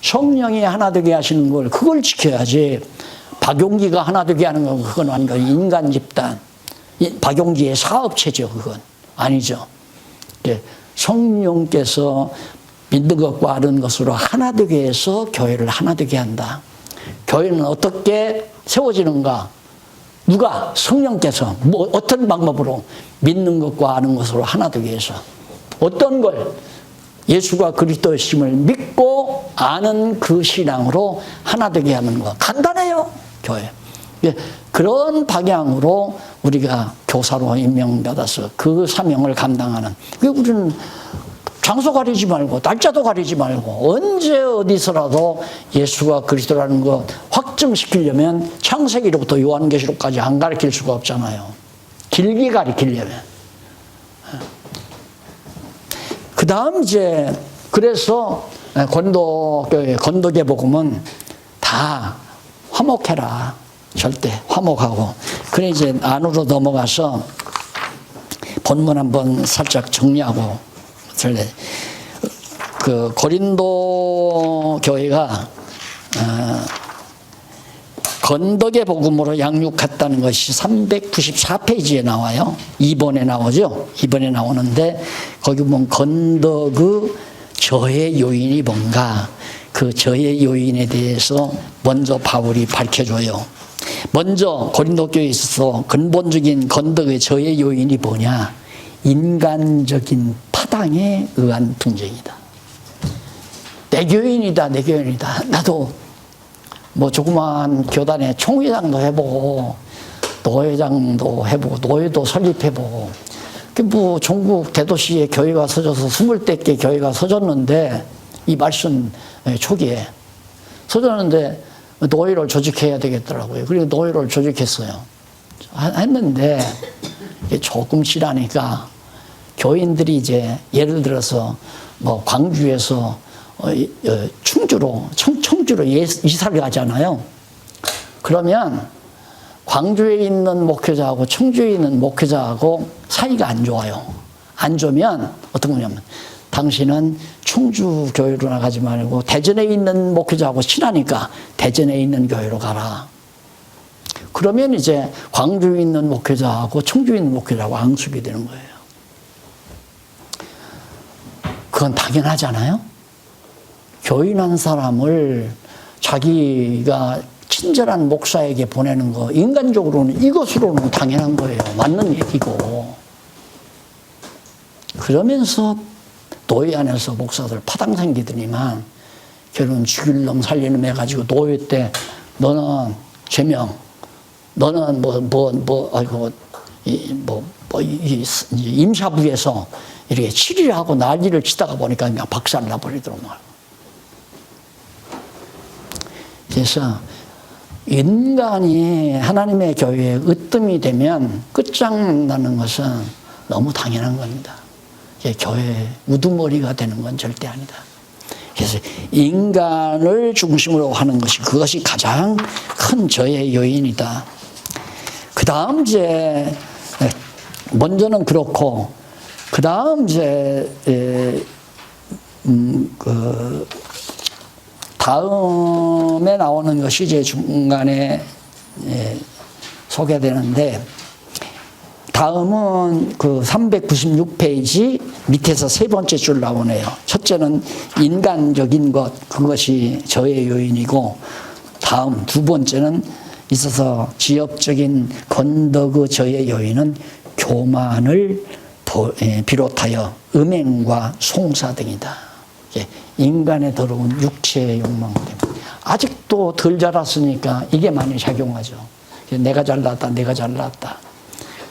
성령이 하나 되게 하시는 걸 그걸 지켜야지. 박용기가 하나 되게 하는 건 그건 완전 인간 집단. 박용기의 사업체죠. 그건 아니죠. 성령께서 믿는 것과 아는 것으로 하나 되게 해서 교회를 하나 되게 한다. 교회는 어떻게 세워지는가? 누가? 성령께서 어떤 방법으로 믿는 것과 아는 것으로 하나 되게 해서 어떤 걸 예수가 그리스도이심을 믿고 아는 그 신앙으로 하나 되게 하는 거. 간단해요, 교회. 예, 그런 방향으로 우리가 교사로 임명받아서 그 사명을 감당하는. 우리는 장소 가리지 말고 날짜도 가리지 말고 언제 어디서라도 예수가 그리스도라는 거 확증시키려면 창세기로부터 요한계시록까지 안 가르칠 수가 없잖아요. 길게 가르치려면. 그 다음 이제 그래서 건도교회 건도계 복음은 다 화목해라. 절대 화목하고. 그래 이제 안으로 넘어가서 본문 한번 살짝 정리하고 그 고린도 교회가 건덕의 복음으로 양육했다는 것이 394페이지에 나와요. 2번에 나오죠. 2번에 나오는데 거기 보면 건덕의 저해 요인이 뭔가 그 저해 요인에 대해서 먼저 바울이 밝혀줘요. 먼저 고린도 교회에 있어서 근본적인 건덕의 저해 요인이 뭐냐? 인간적인 파당에 의한 분쟁이다. 내 교인이다, 내 교인이다. 나도 뭐 조그만 교단에 총회장도 해보고 노회장도 해보고 노회도 설립해보고 뭐 전국 대도시에 교회가 서져서 20대 교회가 서졌는데 이 말씀 초기에 서졌는데 노회를 조직해야 되겠더라고요. 그리고 노회를 조직했어요. 했는데 조금 지나니까 교인들이 이제 예를 들어서 뭐 광주에서 청주로 이사를 가잖아요. 그러면 광주에 있는 목회자하고 청주에 있는 목회자하고 사이가 안 좋아요. 안 좋으면 어떤 거냐면 당신은 청주 교회로 나가지 말고 대전에 있는 목회자하고 친하니까 대전에 있는 교회로 가라. 그러면 이제 광주에 있는 목회자하고 청주에 있는 목회자하고 앙숙이 되는 거예요. 그건 당연하잖아요. 교인 한 사람을 자기가 친절한 목사에게 보내는 거 인간적으로는 이것으로는 당연한 거예요. 맞는 얘기고. 그러면서 노예 안에서 목사들 파당 생기더니만 결혼 죽일 놈 살리는 놈 해가지고 노예 때 너는 제명, 너는 임사부에서 이렇게 7일 하고 난리를 치다가 보니까 그냥 박살 나버리더라고요. 그래서 인간이 하나님의 교회에 으뜸이 되면 끝장나는 것은 너무 당연한 겁니다. 교회 우두머리가 되는 건 절대 아니다. 그래서 인간을 중심으로 하는 것이 그것이 가장 큰 저의 요인이다. 그 다음 이제 먼저는 그렇고 그 다음 이제 그 다음에 나오는 것이 이제 중간에 소개되는데 다음은 그 396페이지 밑에서 세 번째 줄 나오네요. 첫째는 인간적인 것, 그것이 저의 요인이고 다음 두 번째는 있어서 지역적인 건덕의 저의 요인은 교만을 비롯하여 음행과 송사 등이다. 인간의 더러운 육체의 욕망 때문에 아직도 덜 자랐으니까 이게 많이 작용하죠. 내가 잘났다, 내가 잘났다.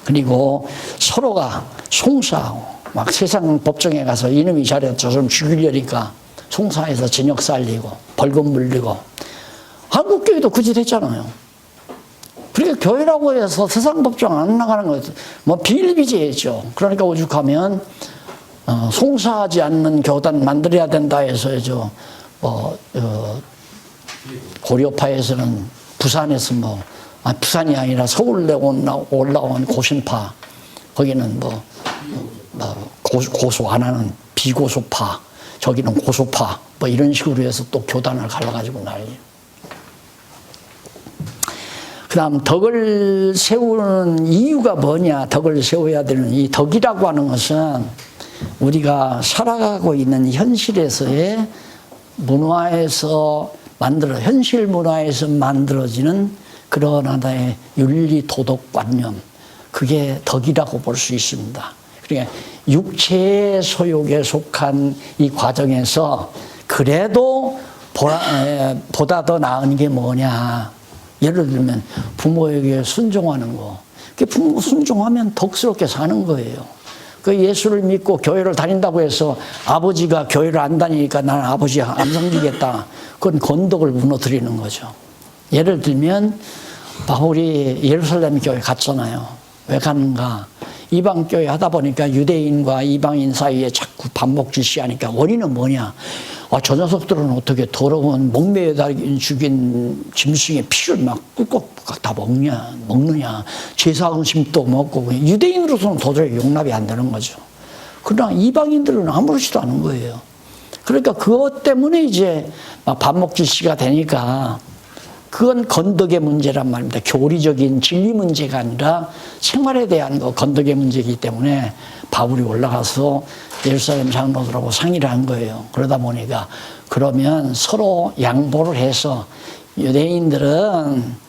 그리고 서로가 송사하고 막 세상 법정에 가서 이놈이 잘했죠, 저 좀 죽이려니까 송사해서 저녁 살리고 벌금 물리고. 한국 교회도 그 짓 했잖아요. 그러니까 교회라고 해서 세상 법정 안 나가는 거 뭐 비일비재했죠. 그러니까 오죽하면 송사하지 않는 교단 만들어야 된다 해서 고려파에서는 부산에서 부산이 아니라 서울에 올라온 고신파, 거기는 고소 안 하는 비고소파, 저기는 고소파, 이런 식으로 해서 또 교단을 갈라가지고 난리. 그 다음 덕을 세우는 이유가 뭐냐, 덕을 세워야 되는 이 덕이라고 하는 것은 우리가 살아가고 있는 현실에서의 문화에서 현실 문화에서 만들어지는 그런 하나의 윤리 도덕관념, 그게 덕이라고 볼 수 있습니다. 그러니까 육체의 소욕에 속한 이 과정에서 그래도 보다 더 나은 게 뭐냐. 예를 들면 부모에게 순종하는 거. 부모 순종하면 덕스럽게 사는 거예요. 그 예수를 믿고 교회를 다닌다고 해서 아버지가 교회를 안 다니니까 나는 아버지 안 섬기겠다. 그건 건덕을 무너뜨리는 거죠. 예를 들면 바울이 예루살렘 교회 갔잖아요. 왜 갔는가? 이방 교회 하다 보니까 유대인과 이방인 사이에 자꾸 반목질시하니까 원인은 뭐냐? 저 녀석들은 어떻게 더러운 목매어 죽인 짐승의 피를 막 꿀꺽 다 먹느냐. 제사음식도 먹고 유대인으로서는 도저히 용납이 안 되는 거죠. 그러나 이방인들은 아무렇지도 않은 거예요. 그러니까 그것 때문에 이제 막 반목질시가 되니까 그건 건덕의 문제란 말입니다. 교리적인 진리 문제가 아니라 생활에 대한 건덕의 문제이기 때문에 바울이 올라가서 예루살렘 장로들하고 상의를 한 거예요. 그러다 보니까 그러면 서로 양보를 해서 유대인들은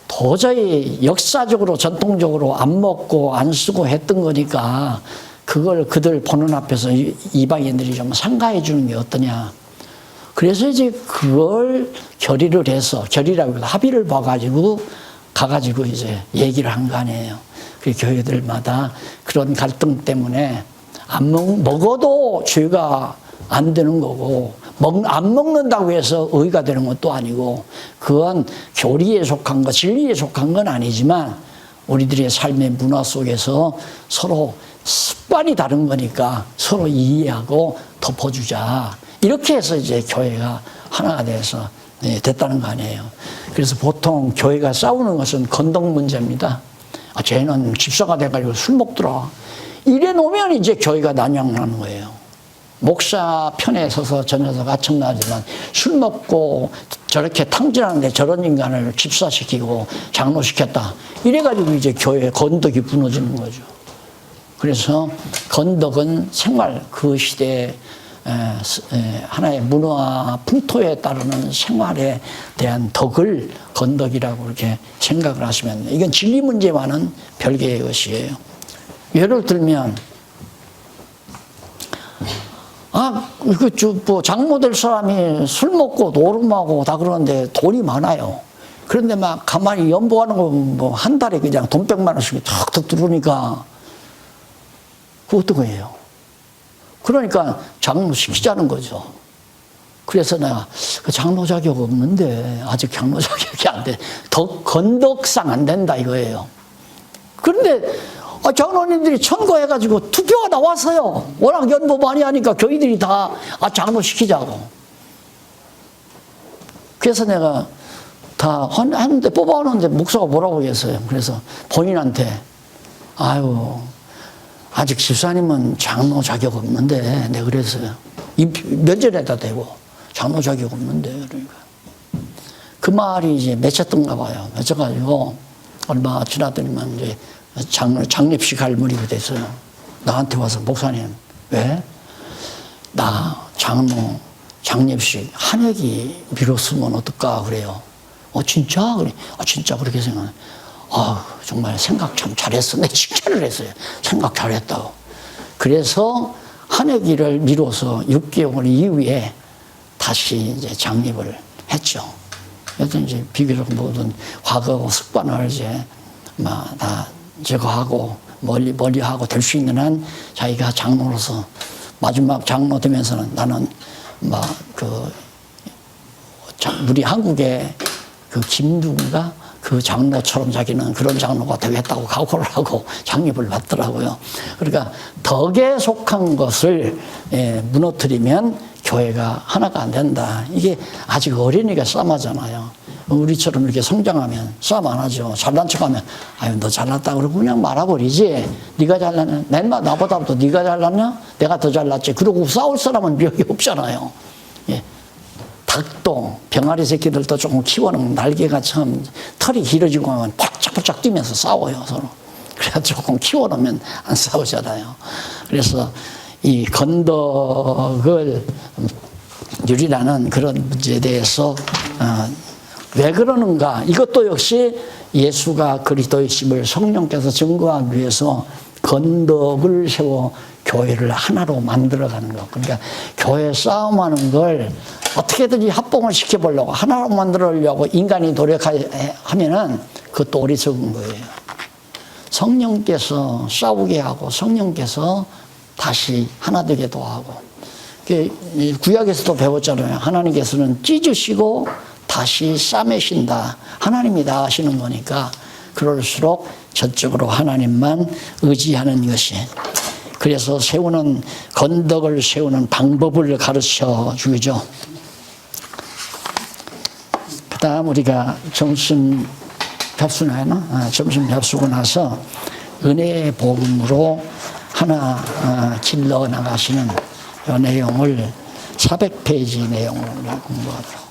도저히 역사적으로 전통적으로 안 먹고 안 쓰고 했던 거니까 그걸 그들 보는 앞에서 이방인들이 좀 상가해 주는 게 어떠냐. 그래서 이제 그걸 결의를 해서, 결의라고 해서 합의를 봐가지고, 가가지고 이제 얘기를 한 거 아니에요. 그 교회들마다 그런 갈등 때문에 먹어도 죄가 안 되는 거고, 안 먹는다고 해서 의가 되는 것도 아니고, 그건 교리에 속한 거, 진리에 속한 건 아니지만, 우리들의 삶의 문화 속에서 서로 습관이 다른 거니까 서로 이해하고 덮어주자. 이렇게 해서 이제 교회가 하나가 돼서 됐다는 거 아니에요. 그래서 보통 교회가 싸우는 것은 건덕 문제입니다. 쟤는 집사가 돼가지고 술 먹더라. 이래 놓으면 이제 교회가 난장나는 거예요. 목사 편에 서서 저 녀석 아첨나지만 술 먹고 저렇게 탕진하는데 저런 인간을 집사시키고 장로시켰다. 이래가지고 이제 교회의 건덕이 무너지는 거죠. 그래서 건덕은 생활, 그 시대에 하나의 문화 풍토에 따르는 생활에 대한 덕을 건덕이라고 이렇게 생각을 하시면 돼요. 이건 진리 문제와는 별개의 것이에요. 예를 들면 장로 될 사람이 술 먹고 노름하고 다 그러는데 돈이 많아요. 그런데 막 가만히 연보하는 거 뭐 한 달에 그냥 돈 100만 원씩 탁탁 들어오니까 그거 어떤 거예요? 그러니까 장로 시키자는 거죠. 그래서 내가 장로 자격 없는데 아직 장로 자격이 안 돼. 더 건덕상 안 된다 이거예요. 그런데 장로님들이 천거해가지고 투표가 나왔어요. 워낙 연보 많이 하니까 교인들이 다 장로 시키자고. 그래서 내가 다 했는데 뽑아오는데 목사가 뭐라고 했어요. 그래서 본인한테 아직 집사님은 장로 자격 없는데 내가 그랬어요. 면전에다 대고 장로 자격 없는데 그러니까 그 말이 이제 맺혔던가 봐요. 맺혀가지고 얼마 지나더니만 이제 장례식 할 무리가 됐어요. 나한테 와서 목사님 왜? 나 장례식 한혁이 미뤘으면 어떨까 그래요. 진짜? 그래. 진짜 그렇게 생각해. 정말 생각 참 잘했어. 내 칭찬을 했어요. 생각 잘했다고. 그래서 한혁이를 미뤄서 6개월 이후에 다시 이제 장립을 했죠. 여튼 이제 비교적 모든 과거 습관을 이제 다 제거하고 멀리하고 될 수 있는 한 자기가 장로로서 마지막 장로 되면서는 나는 우리 한국의 그 김두가 그 장로처럼 자기는 그런 장로가 되겠다고 각오를 하고 장립을 받더라고요. 그러니까 덕에 속한 것을 무너뜨리면 교회가 하나가 안 된다. 이게 아직 어린이가 싸움하잖아요. 우리처럼 이렇게 성장하면 싸움 안 하죠. 잘난 척하면 너 잘났다 그러고 그냥 말아버리지. 네가 잘났냐? 나보다도 네가 잘났냐? 내가 더 잘났지. 그러고 싸울 사람은 여기 없잖아요. 닭도 병아리 새끼들도 조금 키워놓으면 날개가 참 털이 길어지고 하면 펄짝펄짝 뛰면서 싸워요 서로. 그래서 조금 키워놓으면 안 싸우잖아요. 그래서 이 건덕을 유리라는 그런 문제에 대해서 왜 그러는가? 이것도 역시 예수가 그리스도이심을 성령께서 증거하기 위해서 건덕을 세워 교회를 하나로 만들어가는 거. 그러니까 교회 싸움하는 걸 어떻게든지 합봉을 시켜보려고 하나로 만들려고 인간이 노력하면은 그것도 어리석은 거예요. 성령께서 싸우게 하고 성령께서 다시 하나 되게도 하고. 구약에서도 배웠잖아요. 하나님께서는 찢으시고 다시 싸매신다. 하나님이 다 하시는 거니까 그럴수록 저쪽으로 하나님만 의지하는 것이. 그래서 세우는 건덕을 세우는 방법을 가르쳐 주죠. 그 다음 우리가 점심 잡수나요? 점심 잡수고 나서 은혜의 복음으로 하나 길러 나가시는 이 내용을 400페이지 내용을 공부하도록